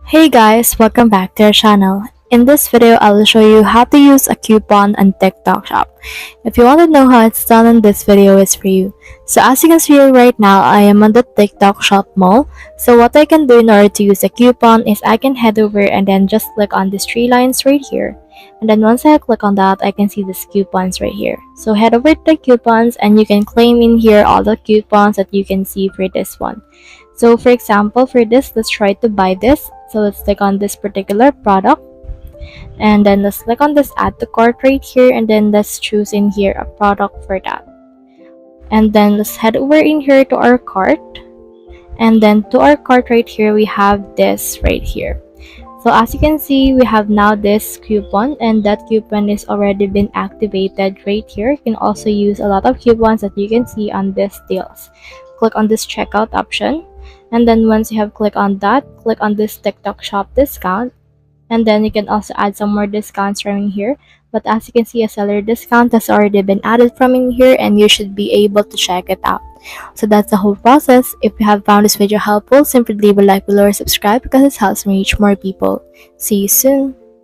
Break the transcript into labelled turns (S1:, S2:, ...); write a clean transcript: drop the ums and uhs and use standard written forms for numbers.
S1: Hey guys, welcome back to our channel. In this video, I'll show you how to use a coupon on TikTok Shop. If you want to know how it's done in this video, it's for you. So as you can see right now, I am on the TikTok Shop mall. So what I can do in order to use a coupon is I can head over and then just click on these three lines right here. And then once I click on that, I can see these coupons right here. So head over to the coupons and you can claim in here all the coupons that you can see for this one. So for example, for this, let's try to buy this. So let's click on this particular product and then let's click on this add to cart right here and then let's choose in here a product for that. And then let's head over in here to our cart. And then to our cart right here, we have this right here. So as you can see, we have now this coupon and that coupon is already been activated right here. You can also use a lot of coupons that you can see on this deals. Click on this checkout option. And then once you have clicked on that, click on this TikTok Shop discount. And then you can also add some more discounts from in here. But as you can see, a seller discount has already been added from in here and you should be able to check it out. So that's the whole process. If you have found this video helpful, simply leave a like below or subscribe because it helps me reach more people. See you soon.